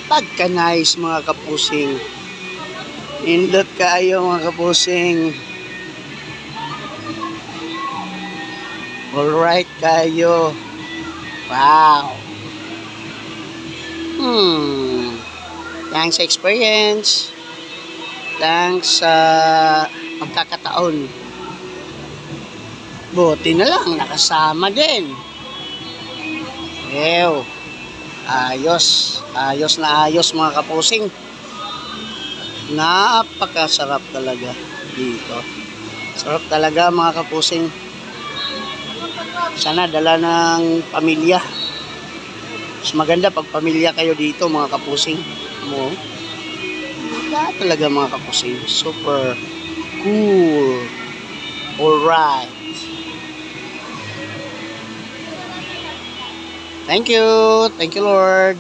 Pagka nice mga kapusing. Indot kayo mga kapusing. Alright kayo. Wow. Thanks sa experience. Thanks sa pagkakataon. Buti na lang nakasama din. Ew. Ayos. Ayos na ayos mga kapusing. Napakasarap talaga dito. Sarap talaga mga kapusing. Sana dala ng pamilya. Mas maganda pag pamilya kayo dito mga kapusing. Mo. Wala talaga mga kapusing. Super cool. Alright. Thank you. Thank you, Lord.